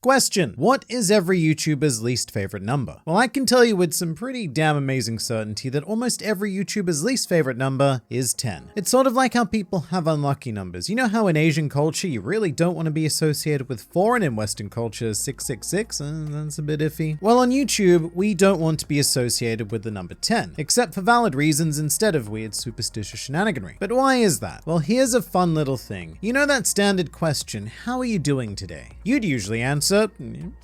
Question: what is every YouTuber's least favorite number? Well, I can tell you with some pretty damn amazing certainty that almost every YouTuber's least favorite number is 10. It's sort of like how people have unlucky numbers. You know how in Asian culture you really don't want to be associated with 4, and in Western culture 666, that's a bit iffy. Well, on YouTube, we don't want to be associated with the number 10, except for valid reasons instead of weird superstitious shenaniganry. But why is that? Well, here's a fun little thing. You know that standard question, how are you doing today? You'd usually answer,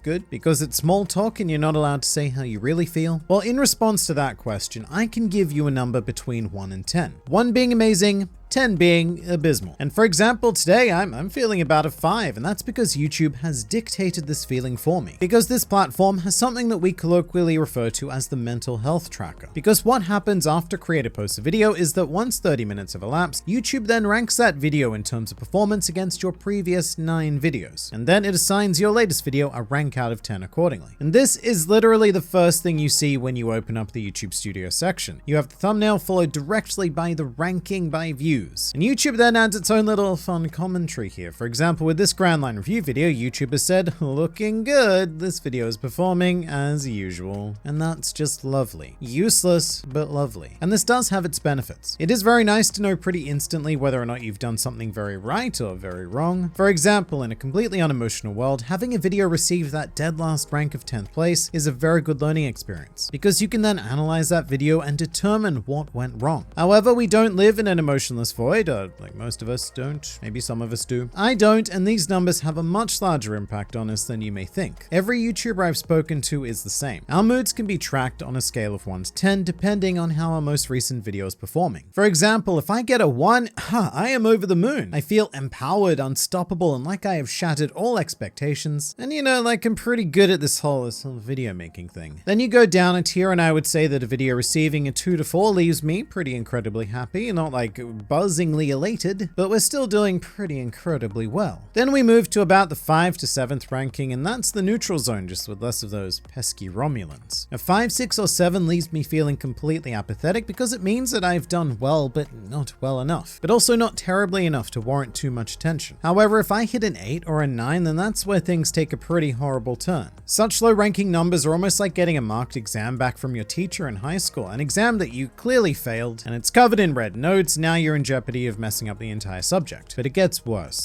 good, because it's small talk and you're not allowed to say how you really feel. Well, in response to that question, I can give you a number between 1 and 10. 1 being amazing, 10 being abysmal. And for example, today I'm feeling about a 5, and that's because YouTube has dictated this feeling for me. Because this platform has something that we colloquially refer to as the mental health tracker. Because what happens after creator posts a video is that once 30 minutes have elapsed, YouTube then ranks that video in terms of performance against your previous 9 videos. And then it assigns your latest video a rank out of 10 accordingly. And this is literally the first thing you see when you open up the YouTube Studio section. You have the thumbnail followed directly by the ranking by views. And YouTube then adds its own little fun commentary here. For example, with this Grand Line review video, YouTube has said, looking good, this video is performing as usual. And that's just lovely. Useless, but lovely. And this does have its benefits. It is very nice to know pretty instantly whether or not you've done something very right or very wrong. For example, in a completely unemotional world, having a video receive that dead last rank of 10th place is a very good learning experience, because you can then analyze that video and determine what went wrong. However, we don't live in an emotionless void, like most of us don't. Maybe some of us do. I don't, and these numbers have a much larger impact on us than you may think. Every YouTuber I've spoken to is the same. Our moods can be tracked on a scale of 1 to 10 depending on how our most recent video is performing. For example, if I get a 1, I am over the moon. I feel empowered, unstoppable, and like I have shattered all expectations. And you know, like I'm pretty good at this whole video making thing. Then you go down a tier, and I would say that a video receiving a 2 to 4 leaves me pretty incredibly happy, not like buzzingly elated, but we're still doing pretty incredibly well. Then we move to about the 5 to 7th ranking, and that's the neutral zone, just with less of those pesky Romulans. A 5, 6, or 7 leaves me feeling completely apathetic because it means that I've done well, but not well enough, but also not terribly enough to warrant too much attention. However, if I hit an 8 or a 9, then that's where things take a pretty horrible turn. Such low ranking numbers are almost like getting a marked exam back from your teacher in high school, an exam that you clearly failed, and it's covered in red notes. Now you're in jeopardy of messing up the entire subject. But it gets worse,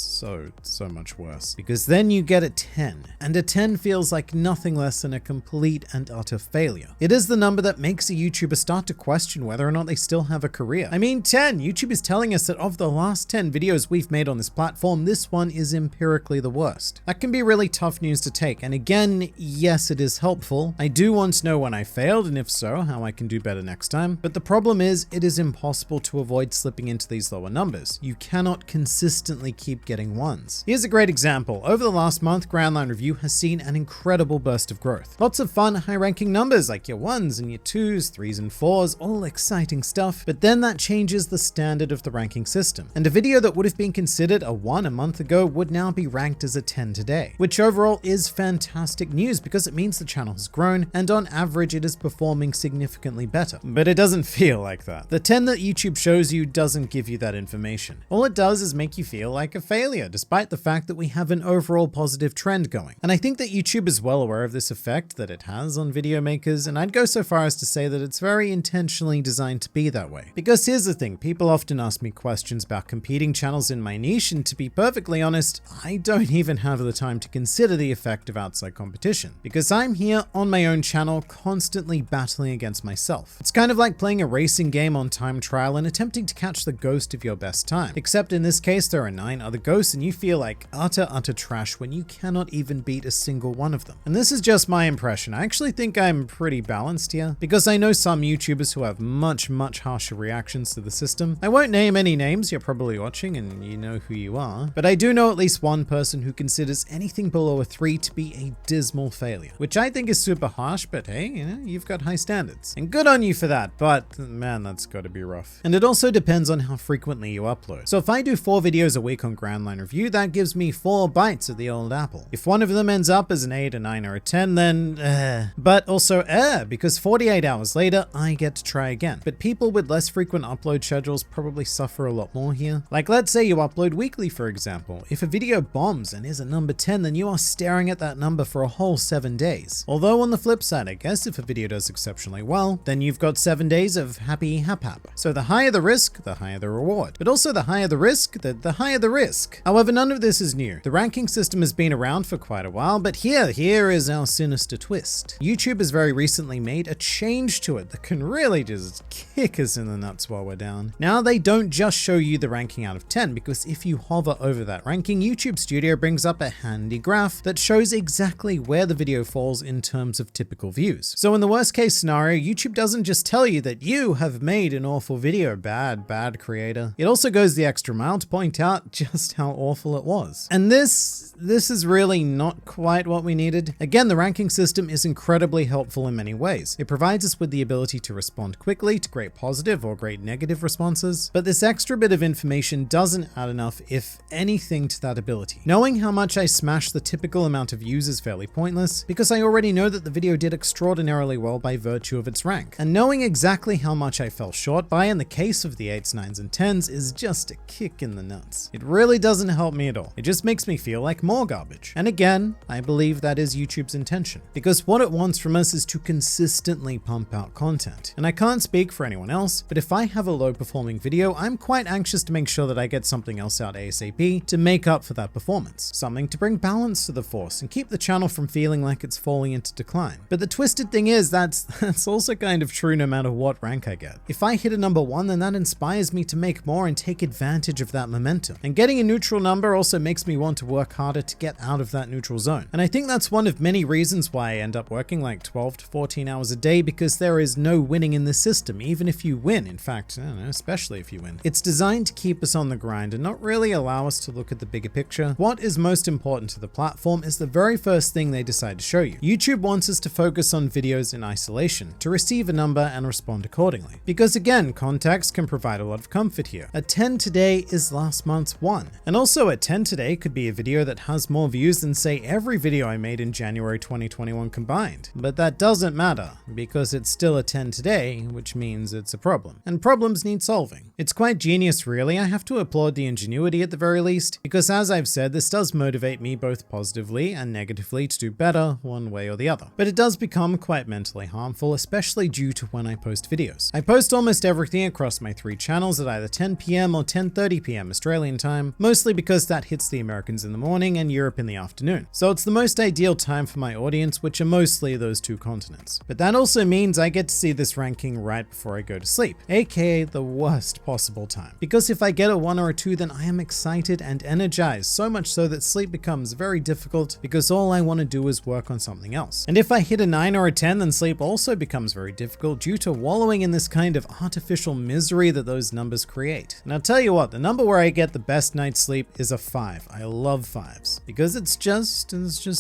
so much worse, because then you get a 10, and a 10 feels like nothing less than a complete and utter failure. It is the number that makes a YouTuber start to question whether or not they still have a career. I mean, 10, YouTube is telling us that of the last 10 videos we've made on this platform, this one is empirically the worst. That can be really tough news to take, and again, yes, it is helpful. I do want to know when I failed, and if so, how I can do better next time. But the problem is, it is impossible to avoid slipping into these lower numbers. You cannot consistently keep getting 1s. Here's a great example. Over the last month, Grand Line Review has seen an incredible burst of growth. Lots of fun, high-ranking numbers like your 1s and your 2s, 3s, and 4s, all exciting stuff, but then that changes the standard of the ranking system. And a video that would have been considered a 1 a month ago would now be ranked as a 10 today, which overall is fantastic news because it means the channel has grown, and on average it is performing significantly better. But it doesn't feel like that. The 10 that YouTube shows you doesn't give you that information. All it does is make you feel like a failure, despite the fact that we have an overall positive trend going. And I think that YouTube is well aware of this effect that it has on video makers, and I'd go so far as to say that it's very intentionally designed to be that way. Because here's the thing, people often ask me questions about competing channels in my niche, and to be perfectly honest, I don't even have the time to consider the effect of outside competition, because I'm here on my own channel constantly battling against myself. It's kind of like playing a racing game on time trial and attempting to catch the ghost of your best time, except in this case there are 9 other ghosts and you feel like utter trash when you cannot even beat a single one of them. And this is just my impression. I actually think I'm pretty balanced here, because I know some YouTubers who have much harsher reactions to the system. I won't name any names, you're probably watching and you know who you are, but I do know at least one person who considers anything below a 3 to be a dismal failure, which I think is super harsh, but hey, you know, you've got high standards. And good on you for that, but man, that's gotta be rough. And it also depends on how frequently you upload. So if I do 4 videos a week on Grand Line Review, that gives me 4 bites of the old apple. If one of them ends up as an 8, a 9, or a 10, then But also because 48 hours later, I get to try again. But people with less frequent upload schedules probably suffer a lot more here. Like, let's say you upload weekly, for example. If a video bombs and is a number 10, then you are staring at that number for a whole 7 days. Although on the flip side, I guess if a video does exceptionally well, then you've got 7 days of happy hap-hap. So the higher the risk, the higher the reward. But also the higher the risk, the higher the risk. However, none of this is new. The ranking system has been around for quite a while, but here is our sinister twist. YouTube has very recently made a change to it that can really just kick us in the nuts while we're down. Now they don't just show you the ranking out of 10, because if you hover over that ranking, YouTube Studio brings up a handy graph that shows exactly where the video falls in terms of typical views. So in the worst case scenario, YouTube doesn't just tell you that you have made an awful video, bad creator. It also goes the extra mile to point out just how awful it was. And this is really not quite what we needed. Again, the ranking system is incredibly helpful in many ways. It provides us with the ability to respond quickly to great positive or great negative responses, but this extra bit of information doesn't add enough, if anything, to that ability. Knowing how much I smash the typical amount of views is fairly pointless, because I already know that the video did extraordinarily well by virtue of its rank. And knowing exactly how much I fell short by in the case of the 8s, 9s, and 10s is just a kick in the nuts. It really doesn't help me at all. It just makes me feel like more garbage. And again, I believe that is YouTube's intention, because what it wants from us is to consistently pump out content. And I can't speak for anyone else, but if I have a low performing video, I'm quite anxious to make sure that I get something else out ASAP to make up for that performance. Something to bring balance to the force and keep the channel from feeling like it's falling into decline. But the twisted thing is that's also kind of true no matter what rank I get. If I hit a number 1, then that inspires me to make more and take advantage of that momentum. And getting a neutral number also makes me want to work harder to get out of that neutral zone. And I think that's one of many reasons why I end up working like 12 to 14 hours a day, because there is no winning in this system, even if you win. In fact, I don't know, especially if you win. It's designed to keep us on the grind and not really allow us to look at the bigger picture. What is most important to the platform is the very first thing they decide to show you. YouTube wants us to focus on videos in isolation, to receive a number and respond accordingly. Because again, context can provide a lot of comfort here. A 10 today is last month's 1. And also a 10 today could be a video that has more views than, say, every video I made in January 2021 combined. But that doesn't matter, because it's still a 10 today, which means it's a problem. And problems need solving. It's quite genius, really. I have to applaud the ingenuity at the very least, because as I've said, this does motivate me both positively and negatively to do better one way or the other. But it does become quite mentally harmful, especially due to when I post videos. I post almost everything across my 3 channels at either 10 PM or 10:30 PM Australian time, mostly because that hits the Americans in the morning and Europe in the afternoon. So it's the most ideal time for my audience, which are mostly those 2 continents. But that also means I get to see this ranking right before I go to sleep, aka the worst possible time. Because if I get a 1 or a 2, then I am excited and energized, so much so that sleep becomes very difficult, because all I want to do is work on something else. And if I hit a 9 or a 10, then sleep also becomes very difficult due to wallowing in this kind of artificial misery that those numbers create. And I'll tell you what, the number where I get the best night's sleep is a 5. I love 5s because it's just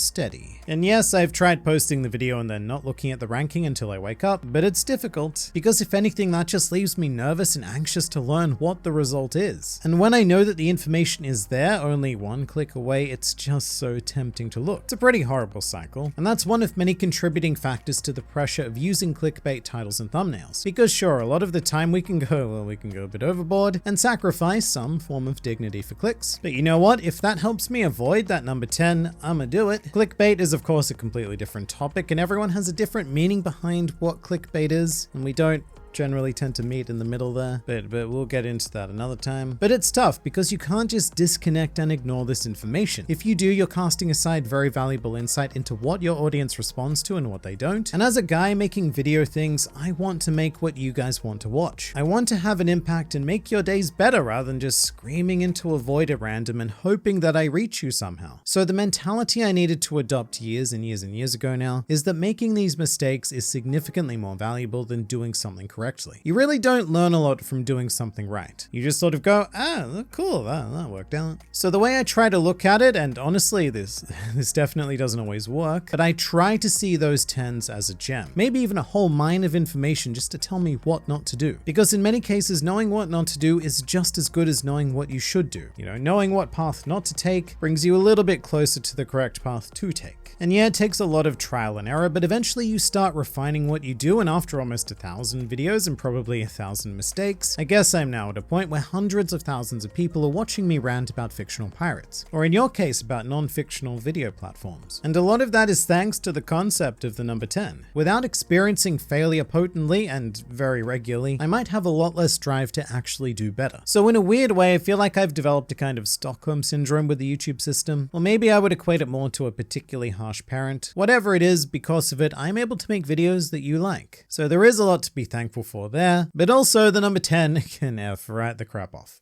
steady. And yes, I've tried posting the video and then not looking at the ranking until I wake up, but it's difficult because if anything, that just leaves me nervous and anxious to learn what the result is. And when I know that the information is there, only 1 click away, it's just so tempting to look. It's a pretty horrible cycle, and that's one of many contributing factors to the pressure of using clickbait titles and thumbnails. Because sure, a lot of the time we can go a bit overboard and sacrifice some form of dignity for clicks. But you know what? If that helps me avoid that number 10, I'ma do it. Clickbait is of course a completely different topic, and everyone has a different meaning behind what clickbait is, and we don't generally tend to meet in the middle there, but we'll get into that another time. But it's tough because you can't just disconnect and ignore this information. If you do, you're casting aside very valuable insight into what your audience responds to and what they don't. And as a guy making video things, I want to make what you guys want to watch. I want to have an impact and make your days better rather than just screaming into a void at random and hoping that I reach you somehow. So the mentality I needed to adopt years and years and years ago now is that making these mistakes is significantly more valuable than doing something correct. correctly. You really don't learn a lot from doing something right. You just sort of go, cool, that worked out. So the way I try to look at it, and honestly, this definitely doesn't always work, but I try to see those 10s as a gem. Maybe even a whole mine of information just to tell me what not to do. Because in many cases, knowing what not to do is just as good as knowing what you should do. You know, knowing what path not to take brings you a little bit closer to the correct path to take. And yeah, it takes a lot of trial and error, but eventually you start refining what you do, and after almost 1,000 videos and probably 1,000 mistakes, I guess I'm now at a point where hundreds of thousands of people are watching me rant about fictional pirates, or in your case, about non-fictional video platforms. And a lot of that is thanks to the concept of the number 10. Without experiencing failure potently and very regularly, I might have a lot less drive to actually do better. So in a weird way, I feel like I've developed a kind of Stockholm syndrome with the YouTube system, or maybe I would equate it more to a particularly harsh parent. Whatever it is, because of it, I'm able to make videos that you like. So there is a lot to be thankful for there, but also the number 10 can F right the crap off.